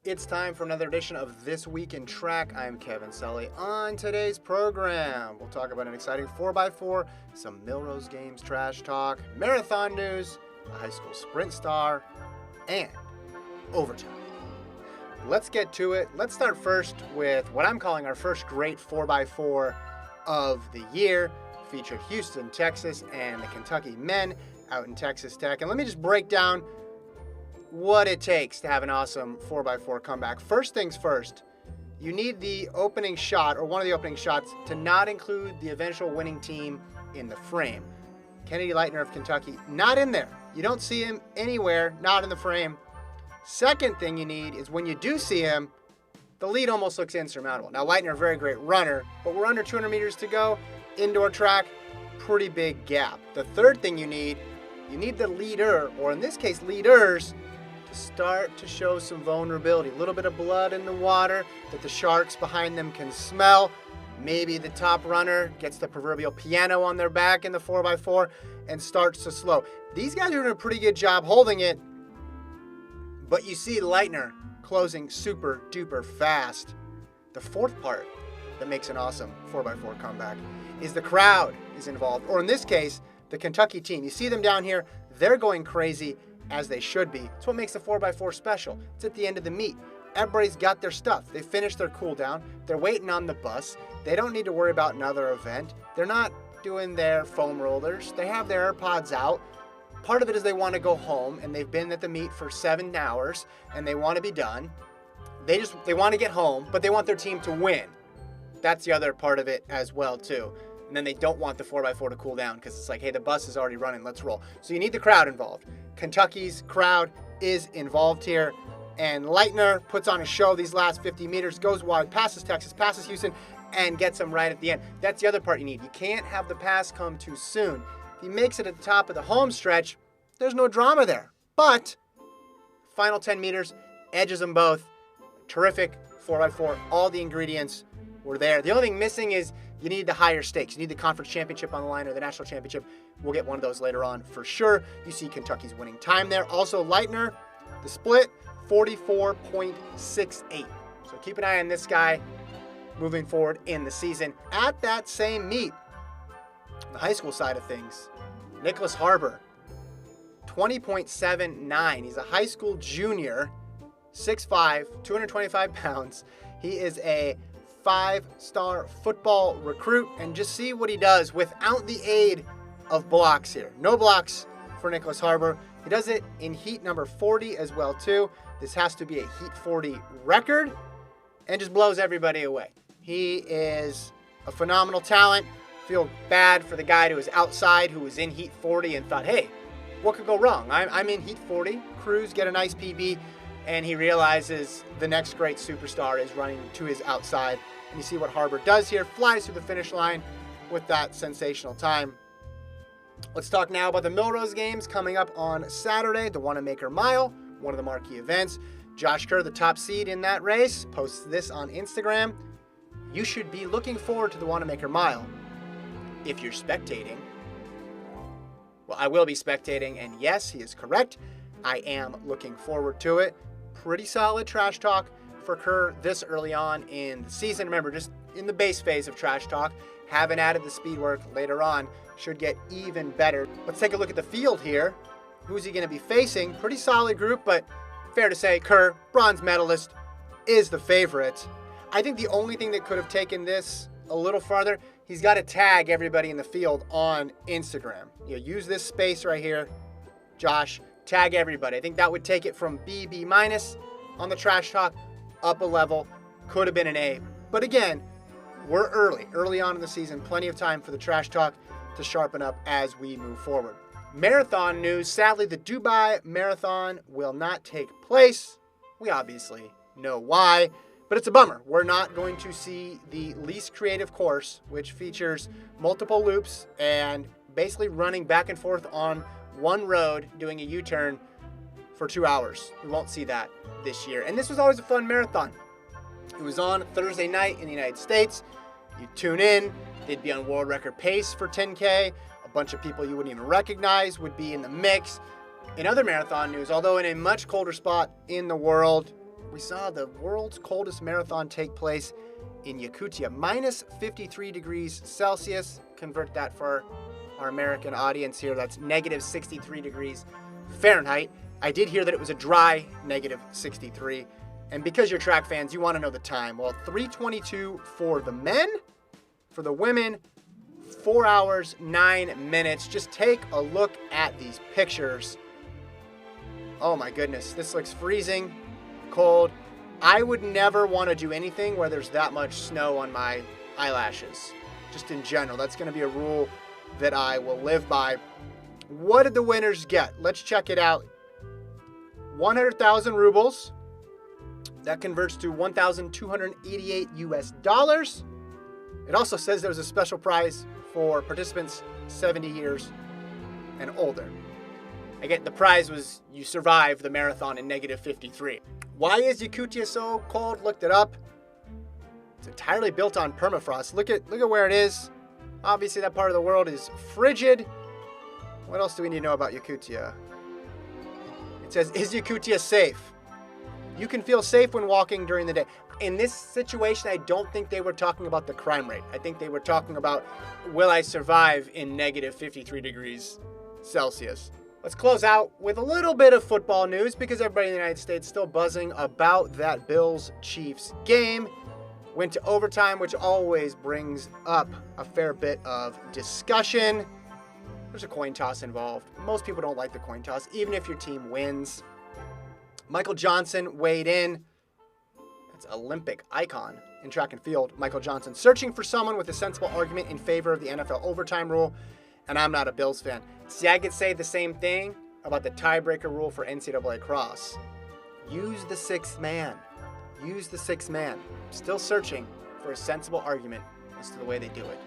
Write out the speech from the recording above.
It's time for another edition of This Week in Track. I'm Kevin Sully. On today's program, we'll talk about an exciting 4x4, some Millrose Games trash talk, marathon news, a high school sprint star, and overtime. Let's get to it. Let's start first with what I'm calling our first great 4x4 of the year. Featured Houston, Texas, and the Kentucky men out in Texas Tech. And let me just break down what it takes to have an awesome 4x4 comeback. First things first, you need the opening shot, or one of the opening shots, to not include the eventual winning team in the frame. Kennedy Leitner of Kentucky, not in there. You don't see him anywhere, not in the frame. Second thing you need is when you do see him, the lead almost looks insurmountable. Now, Leitner, a very great runner, but we're under 200 meters to go. Indoor track, pretty big gap. The third thing you need the leader, or in this case, leaders, to start to show some vulnerability. A little bit of blood in the water that the sharks behind them can smell. Maybe the top runner gets the proverbial piano on their back in the 4x4 and starts to slow. These guys are doing a pretty good job holding it, but you see Leitner closing super duper fast. The fourth part that makes an awesome 4x4 comeback is the crowd is involved, or in this case, the Kentucky team. You see them down here, they're going crazy, as they should be. It's what makes the 4x4 special. It's at the end of the meet. Everybody's got their stuff. They finished their cool down. They're waiting on the bus. They don't need to worry about another event. They're not doing their foam rollers. They have their AirPods out. Part of it is they want to go home, and they've been at the meet for 7 hours, and they want to be done. They want to get home, but they want their team to win. That's the other part of it as well, too. And then they don't want the 4x4 to cool down because it's like, hey, the bus is already running, let's roll. So you need the crowd involved. Kentucky's crowd is involved here. And Leitner puts on a show these last 50 meters, goes wide, passes Texas, passes Houston, and gets them right at the end. That's the other part you need. You can't have the pass come too soon. If he makes it at the top of the home stretch, there's no drama there. But final 10 meters, edges them both. Terrific 4x4. All the ingredients were there. The only thing missing is you need the higher stakes. You need the conference championship on the line or the national championship. We'll get one of those later on for sure. You see Kentucky's winning time there. Also, Leitner, the split, 44.68. So keep an eye on this guy moving forward in the season. At that same meet, the high school side of things, Nicholas Harbor, 20.79. He's a high school junior, 6'5", 225 pounds. He is a 5-star football recruit, and just see what he does without the aid of blocks here. No blocks for Nicholas Harbor. He does it in heat number 40 as well too. This has to be a heat 40 record, and just blows everybody away. He is a phenomenal talent. Feel bad for the guy who was outside, who was in heat 40 and thought, hey, what could go wrong? I'm in heat 40. Crews get a nice PB, and he realizes the next great superstar is running to his outside. And you see what Harbor does here, flies through the finish line with that sensational time. Let's talk now about the Millrose Games coming up on Saturday, the Wanamaker Mile, one of the marquee events. Josh Kerr, the top seed in that race, posts this on Instagram. You should be looking forward to the Wanamaker Mile if you're spectating. Well, I will be spectating, and yes, he is correct. I am looking forward to it. Pretty solid trash talk for Kerr this early on in the season. Remember, just in the base phase of trash talk, haven't added the speed work later on. Should get even better. Let's take a look at the field here. Who's he going to be facing? Pretty solid group, but fair to say Kerr, bronze medalist, is the favorite. I think the only thing that could have taken this a little farther, he's got to tag everybody in the field on Instagram. Use this space right here, Josh, tag everybody. I think that would take it from B minus on the trash talk up a level. Could have been an A. But again, we're early on in the season. Plenty of time for the trash talk to sharpen up as we move forward. Marathon news. Sadly, the Dubai Marathon will not take place. We obviously know why, but it's a bummer. We're not going to see the least creative course, which features multiple loops and basically running back and forth on one road, doing a U-turn for 2 hours. We won't see that this year. And this was always a fun marathon. It was on Thursday night in the United States. You tune in, they'd be on world record pace for 10K. A bunch of people you wouldn't even recognize would be in the mix. In other marathon news, although in a much colder spot in the world, we saw the world's coldest marathon take place in Yakutia, minus 53 degrees Celsius. Convert that for our American audience here. That's negative 63 degrees Fahrenheit. I did hear that it was a dry negative 63. And because you're track fans, you want to know the time. Well, 3:22 for the men. For the women, 4 hours, 9 minutes. Just take a look at these pictures. Oh my goodness, this looks freezing cold. I would never want to do anything where there's that much snow on my eyelashes. Just in general, that's going to be a rule that I will live by. What did the winners get? Let's check it out. 100,000 rubles. That converts to 1,288 US dollars. It also says there was a special prize for participants 70 years and older. Again, the prize was you survive the marathon in negative 53. Why is Yakutia so cold? Looked it up. It's entirely built on permafrost. Look at where it is. Obviously, that part of the world is frigid. What else do we need to know about Yakutia? It says, is Yakutia safe? You can feel safe when walking during the day. In this situation, I don't think they were talking about the crime rate. I think they were talking about, will I survive in negative 53 degrees Celsius? Let's close out with a little bit of football news because everybody in the United States is still buzzing about that Bills-Chiefs game. Went to overtime, which always brings up a fair bit of discussion. There's a coin toss involved. Most people don't like the coin toss, even if your team wins. Michael Johnson weighed in. That's Olympic icon in track and field. Michael Johnson searching for someone with a sensible argument in favor of the NFL overtime rule. And I'm not a Bills fan. See, I could say the same thing about the tiebreaker rule for NCAA cross. Use the sixth man. Use the sixth man. Still searching for a sensible argument as to the way they do it.